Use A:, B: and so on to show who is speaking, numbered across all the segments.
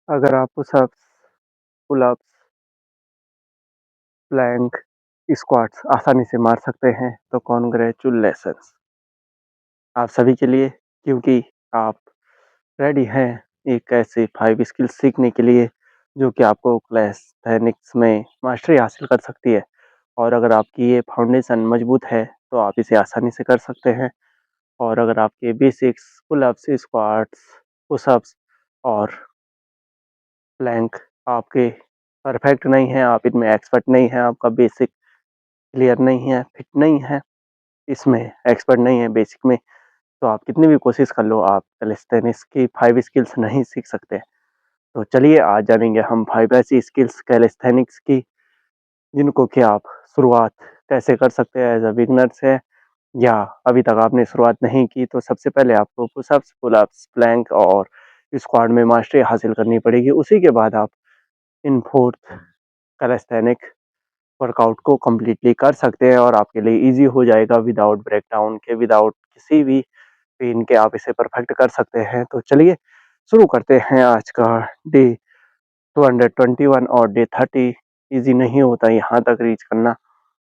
A: अगर आप pushups, pull-ups, Planck, squats आसानी से मार सकते हैं तो कांग्रेचुलेशंस आप सभी के लिए, क्योंकि आप रेडी हैं एक ऐसे 5 स्किल्स सीखने के लिए जो कि आपको कैलिस्थेनिक्स में मास्टरी हासिल कर सकती है। और अगर आपकी ये फाउंडेशन मजबूत है तो आप इसे आसानी से कर सकते हैं। और अगर आपके बेसिक्स पुल-अप्स, स्क्वाट्स, पुशअप्स और प्लैंक आपके परफेक्ट नहीं हैं, आप इनमें एक्सपर्ट नहीं हैं, आपका बेसिक क्लियर नहीं है, फिट नहीं है, इसमें एक्सपर्ट नहीं है बेसिक में, तो आप कितनी भी कोशिश कर लो, आप कैलिस्थेनिक्स की 5 स्किल्स नहीं सीख सकते। तो चलिए आज जानेंगे हम 5 ऐसी स्किल्स कैलिस्थेनिक्स की जिनको कि आप शुरुआत कैसे कर सकते हैं एज अ बिगनर से, या अभी तक आपने शुरुआत नहीं की तो सबसे पहले आपको पुशअप्स, पुल-अप्स, प्लैंक और स्क्वाट में मास्टरी हासिल करनी पड़ेगी। उसी के बाद आप इन 4th कैलिस्थेनिक वर्कआउट को कंप्लीटली कर सकते हैं और आपके लिए ईज़ी हो जाएगा विदाउट ब्रेकडाउन के, विदाउट किसी भी पेन के आप इसे परफेक्ट कर सकते हैं। तो चलिए शुरू करते हैं आज का डे 221 और डे 30 ईज़ी नहीं होता यहाँ तक रीच करना,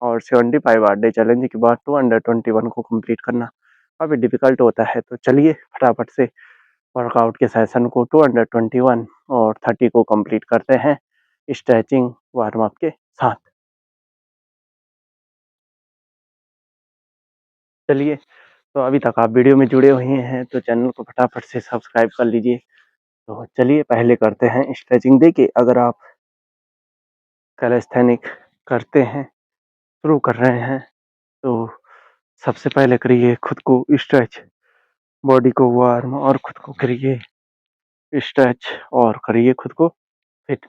A: और 75 आवर डे चैलेंज के बाद 221 को कंप्लीट करना काफ़ी डिफ़िकल्ट होता है। तो चलिए फटाफट से वर्कआउट के सेशन को 221 और 30 को कंप्लीट करते हैं स्ट्रेचिंग वार्म अप के साथ। चलिए, तो अभी तक आप वीडियो में जुड़े हुए हैं तो चैनल को फटाफट से सब्सक्राइब कर लीजिए। तो चलिए पहले करते हैं स्ट्रेचिंग। देखिए, अगर आप कैलिस्थेनिक करते हैं, शुरू कर रहे हैं, तो सबसे पहले करिए खुद को स्ट्रेच, बॉडी को वार्म, और खुद को करिए स्ट्रेच और करिए खुद को फिट।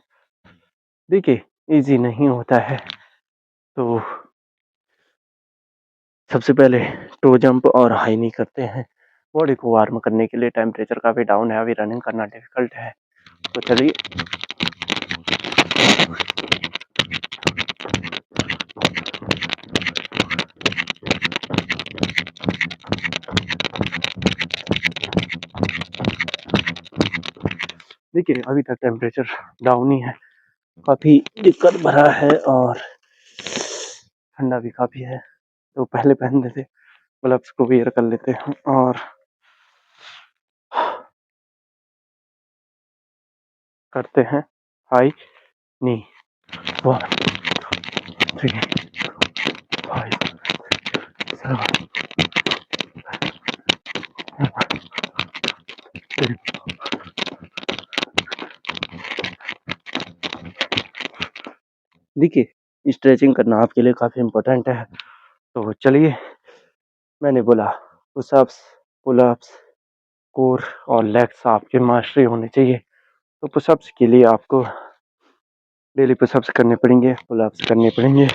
A: देखिए, इजी नहीं होता है, तो सबसे पहले टो जंप और हाई नी करते हैं। बॉडी को वार्म करने के लिए टेम्परेचर काफ़ी डाउन है, अभी रनिंग करना डिफिकल्ट है। तो चलिए देखिए, अभी तक टेम्परेचर डाउन ही है, काफ़ी दिक्कत भरा है और ठंडा भी काफ़ी है। तो पहले पहन लेते, ग्लव्स को वियर कर लेते हैं और करते हैं हाई नी। 1 3 5 7 देखिए, स्ट्रेचिंग करना आपके लिए काफ़ी इम्पोर्टेंट है। तो चलिए, मैंने बोला पुशअप्स, पुल-अप्स, कोर और लेग्स आपके मास्टरी होने चाहिए। तो पुशअप्स के लिए आपको डेली पुशअप्स करने पड़ेंगे, पुल-अप्स करने पड़ेंगे,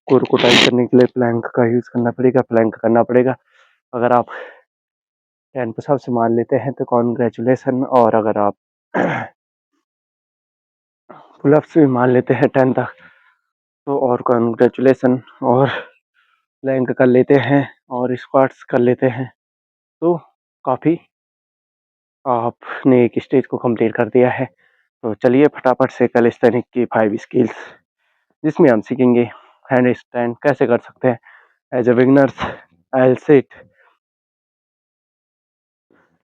A: कोर को टाइट करने के लिए प्लैंक का यूज़ करना पड़ेगा, प्लैंक करना पड़ेगा। अगर आप 10 पुशअप्स मान लेते हैं तो कांग्रेचुलेशन, और अगर आप पुल-अप्स भी मान लेते हैं 10 तक तो और कांग्रेचुलेशन, और प्लैंक कर लेते हैं और स्क्वाट्स कर लेते हैं तो काफ़ी आपने एक स्टेज को कंप्लीट कर दिया है। तो चलिए फटाफट से कैलिस्थेनिक की 5 स्किल्स जिसमें हम सीखेंगे हैंड स्टैंड कैसे कर सकते हैं as a beginners. L sit,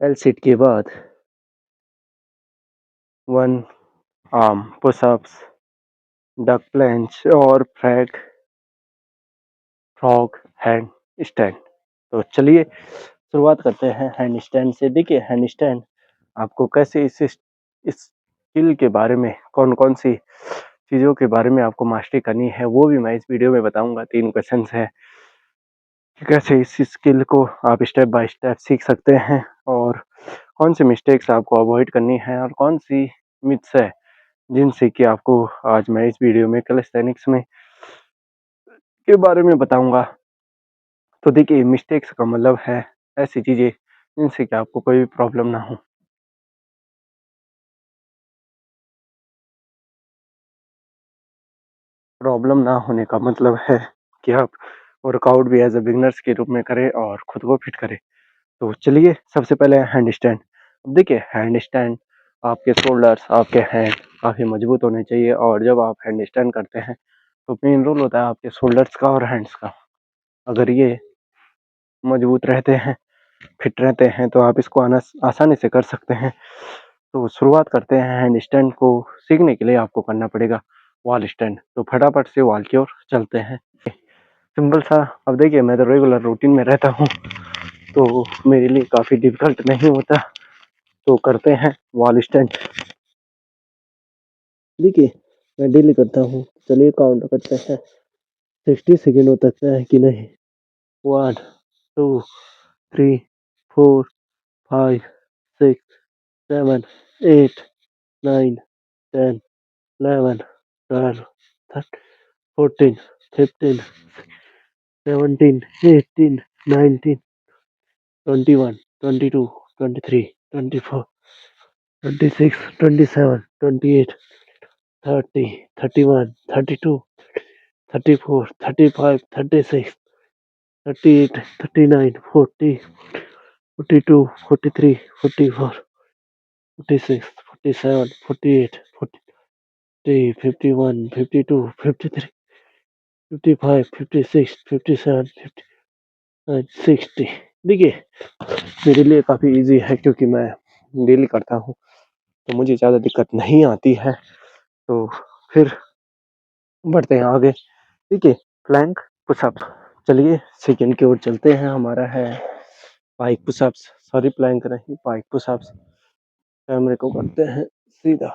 A: L sit के बाद 1 आर्म पुशअप्स, डक प्लंज और फ्रॉग हैंड स्टैंड। तो चलिए शुरुआत करते हैं हैंड स्टैंड से। देखिए, हैंड स्टैंड आपको कैसे इस स्किल के बारे में, कौन कौन सी चीज़ों के बारे में आपको मास्टरी करनी है वो भी मैं इस वीडियो में बताऊंगा। 3 क्वेश्चंस है कि कैसे इस स्किल को आप स्टेप बाय स्टेप सीख सकते हैं, और कौन सी मिस्टेक्स आपको अवॉइड करनी है, और कौन सी मिथ्स है जिनसे कि आपको आज मैं इस वीडियो में कैलिस्थेनिक्स में के बारे में बताऊंगा। तो देखिए, मिस्टेक्स का मतलब है ऐसी चीज़ें जिनसे कि आपको कोई भी प्रॉब्लम ना हो। प्रॉब्लम ना होने का मतलब है कि आप वर्कआउट भी एज अ बिगनर्स के रूप में करें और खुद को फिट करें। तो चलिए सबसे पहले हैंड स्टैंड। अब देखिए, हैंड स्टैंड आपके शोल्डर्स, आपके हैंड काफ़ी मजबूत होने चाहिए और जब आप हैंड स्टैंड करते हैं तो मेन रोल होता है आपके शोल्डर्स का और हैंड्स का। अगर ये मजबूत रहते हैं, फिट रहते हैं तो आप इसको आसानी से कर सकते हैं। तो शुरुआत करते हैं हैंड स्टैंड को सीखने के लिए आपको करना पड़ेगा वॉल स्टैंड। तो फटाफट से वॉल की ओर चलते हैं। सिंपल सा, अब देखिए मैं तो रेगुलर रूटीन में रहता हूँ तो मेरे लिए काफ़ी डिफिकल्ट नहीं होता। तो करते हैं वॉल स्टैंड। देखिए मैं डेली करता हूँ, चलिए काउंट करते हैं 60 सेकेंड हो सकता है कि नहीं। 1 2 3 4 5 6 7 8 9 10 11 12 13 14 15 17 18 19 21 22 23 24 26 27 28 30 31 32 34 35 36 38 39 40 42 43 44 46 47 48 50 51 52 53 55 56 57 59 60। देखिए मेरे लिए काफ़ी इजी है क्योंकि मैं डेली करता हूँ तो मुझे ज़्यादा दिक्कत नहीं आती है। तो फिर बढ़ते हैं आगे। देखिए प्लैंक पुशअप, चलिए सेकंड की ओर चलते हैं। हमारा है पाइक पुशअप्स, सॉरी प्लैंक नहीं, पाइक पुशअप्स। कैमरे को करते हैं सीधा।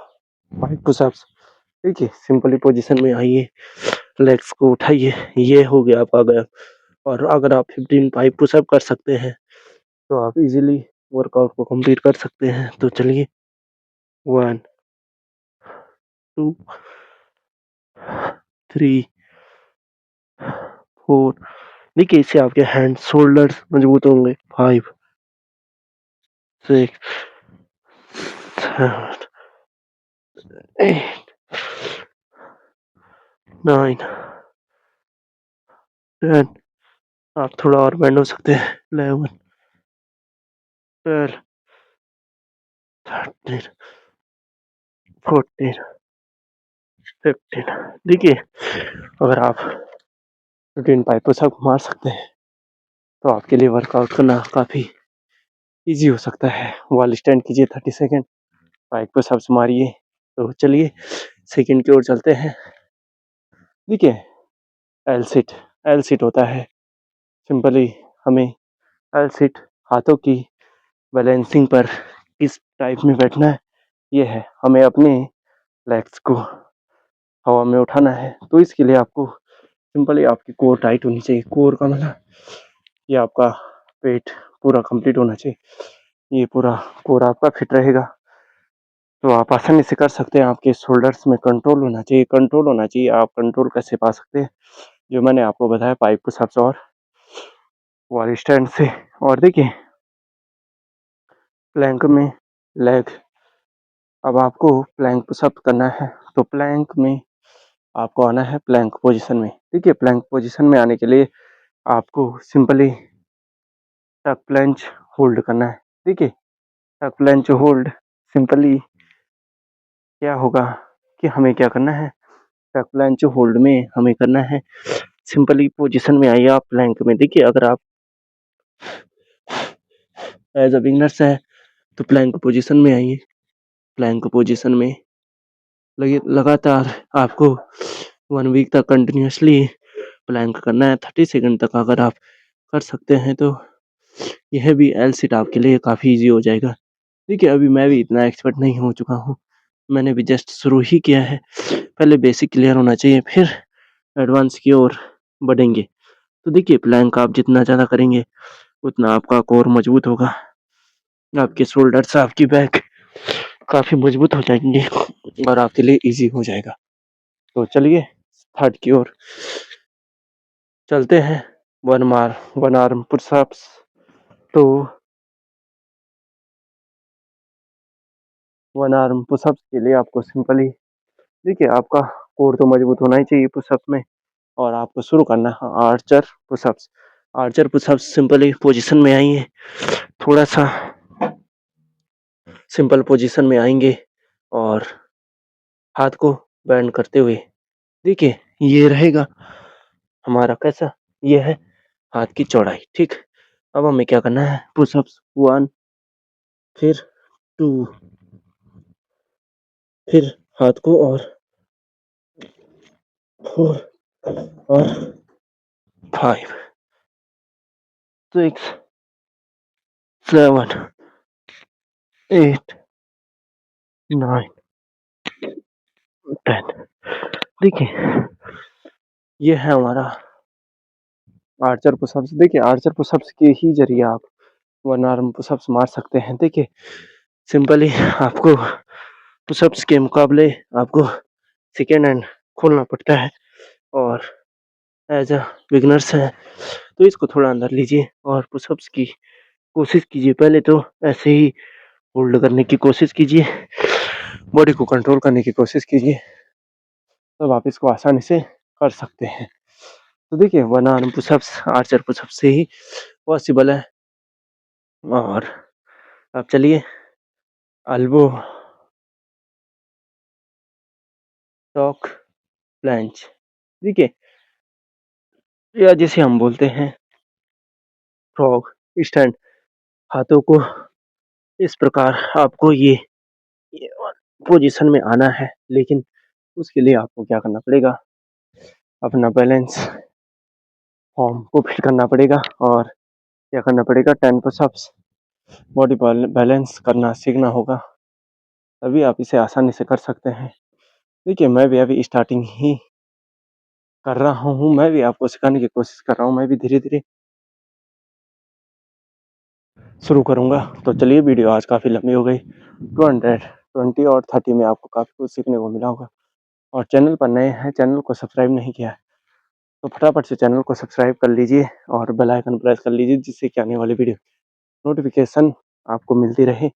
A: पाइक पुशअप्स, देखिए सिंपली पोजीशन में आइए, लेग्स को उठाइए, ये हो गया आपका गैप। और अगर आप 15 पाइक पुशअप कर सकते हैं तो आप इजीली वर्कआउट को कंप्लीट कर सकते हैं। तो चलिए 1 2 3 4, देखिए इससे आपके हैंड शोल्डर्स मजबूत होंगे। 5 6 7 8 9 10, आप थोड़ा और बेंड हो सकते हैं। 11 12 13 14 15। देखिए अगर आप रूटीन पाइप पुशअप मार सकते हैं तो आपके लिए वर्कआउट करना काफ़ी इजी हो सकता है। वॉल स्टैंड कीजिए 30 सेकेंड, पाइप पुशअप्स मारिए। तो चलिए सेकंड की ओर चलते हैं। देखिए एल सिट, एल सिट होता है सिंपली हमें एल सिट हाथों की बैलेंसिंग पर किस टाइप में बैठना है, ये है हमें अपने लेग्स को हवा में उठाना है। तो इसके लिए आपको सिंपली आपकी कोर टाइट होनी चाहिए। कोर का मतलब ये आपका पेट पूरा कंप्लीट होना चाहिए, ये पूरा कोर आपका फिट रहेगा तो आप आसानी से कर सकते हैं। आपके शोल्डर्स में कंट्रोल होना चाहिए, कंट्रोल होना चाहिए। आप कंट्रोल कैसे पा सकते हैं, जो मैंने आपको बताया पाइप पुशअप्स और वॉल स्टैंड से। और देखिए प्लैंक में लेग, अब आपको प्लैंक पुशअप करना है तो प्लैंक में आपको आना है प्लैंक पोजीशन में। देखिए प्लैंक पोजीशन में आने के लिए आपको सिंपली टक प्लंज होल्ड करना है। देखिए टक प्लंज होल्ड सिंपली क्या होगा कि हमें क्या करना है, टक प्लंज होल्ड में हमें करना है सिंपली पोजीशन में आइए आप प्लैंक में। देखिए अगर आप एज अ बिगनर्स है तो प्लैंक पोजीशन में आइए। प्लैंक पोजीशन में लगे लगातार आपको 1 वीक तक कंटिन्यूअसली प्लैंक करना है 30 सेकंड तक। अगर आप कर सकते हैं तो यह भी एल सिट आपके लिए काफ़ी ईजी हो जाएगा। देखिए अभी मैं भी इतना एक्सपर्ट नहीं हो चुका हूँ, मैंने भी जस्ट शुरू ही किया है। पहले बेसिक क्लियर होना चाहिए फिर एडवांस की ओर बढ़ेंगे। तो देखिए प्लैंक आप जितना ज़्यादा करेंगे उतना आपका कोर मजबूत होगा, आपके शोल्डर्स, आपकी बैक काफ़ी मजबूत हो जाएंगे और आपके लिए इजी हो जाएगा। तो चलिए थर्ड की ओर चलते हैं। One arm pushups. तो वन आर्म पुशअप्स के लिए आपको सिंपली, देखिए आपका कोर तो मजबूत होना ही चाहिए पुशअप में और आपको शुरू करना है Archer pushups. Archer pushups simply position में आइए, थोड़ा सा सिंपल पोजीशन में आएँगे और हाथ को बेंड करते हुए देखिए ये रहेगा हमारा कैसा? ये है हाथ की चौड़ाई, ठीक? अब हमें क्या करना है पुशअप्स 1 फिर 2 फिर हाथ को और 4 और 5 6 7 8 9 10 देखिए ये है हमारा आर्चर पुशअप्स। देखिए आर्चर पुशअप्स के ही ज़रिए आप 1 आर्म पुशअप्स मार सकते हैं। देखिए सिंपली आपको पुशअप्स के मुकाबले आपको सेकंड हैंड खोलना पड़ता है और एज़ अ बिगिनर्स हैं तो इसको थोड़ा अंदर लीजिए और पुशअप्स की कोशिश कीजिए। पहले तो ऐसे ही होल्ड करने की कोशिश कीजिए, बॉडी को कंट्रोल करने की कोशिश कीजिए, तब आप इसको आसानी से कर सकते हैं। तो देखिए 1 आर्म पुशअप्स आर्चर पुशअप्स से ही पॉसिबल है। और अब चलिए एल्बो टॉक प्लंज देखिए या जिसे हम बोलते हैं फ्रॉग स्टैंड। हाथों को इस प्रकार आपको ये पोजीशन में आना है, लेकिन उसके लिए आपको क्या करना पड़ेगा, अपना बैलेंस फॉर्म को फिट करना पड़ेगा और क्या करना पड़ेगा 10 पुशअप्स बॉडी बैलेंस करना सीखना होगा, तभी आप इसे आसानी से कर सकते हैं। देखिए मैं भी अभी स्टार्टिंग ही कर रहा हूँ, मैं भी आपको सिखाने की कोशिश कर रहा हूँ, मैं भी धीरे-धीरे शुरू करूँगा। तो चलिए वीडियो आज काफ़ी लंबी हो गई, 220 और 30 में आपको काफ़ी कुछ सीखने को मिला होगा। और चैनल पर नए हैं, चैनल को सब्सक्राइब नहीं किया है, तो फटाफट से चैनल को सब्सक्राइब कर लीजिए और बेल आइकन प्रेस कर लीजिए, जिससे कि आने वाली वीडियो नोटिफिकेशन आपको मिलती रहे।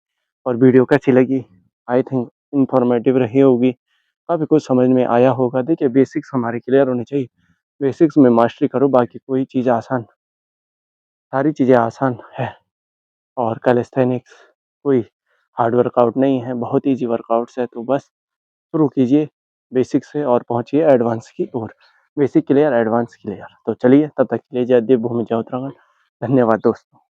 A: और वीडियो कैसी लगी? आई थिंक इन्फॉर्मेटिव रही होगी, काफ़ी कुछ समझ में आया होगा। देखिए बेसिक्स हमारे क्लियर होने चाहिए, बेसिक्स में मास्टरी करो, बाकी कोई चीज़ आसान, सारी चीज़ें आसान है। और कैलिस्थेनिक्स कोई हार्ड वर्कआउट नहीं है, बहुत ईजी वर्कआउट्स है, तो बस शुरू कीजिए बेसिक से और पहुँचिए एडवांस की ओर। Basic clear, advance clear. तो चलिए तब तक के लिए जय देवभूमि जय उत्तराखंड। धन्यवाद दोस्तों।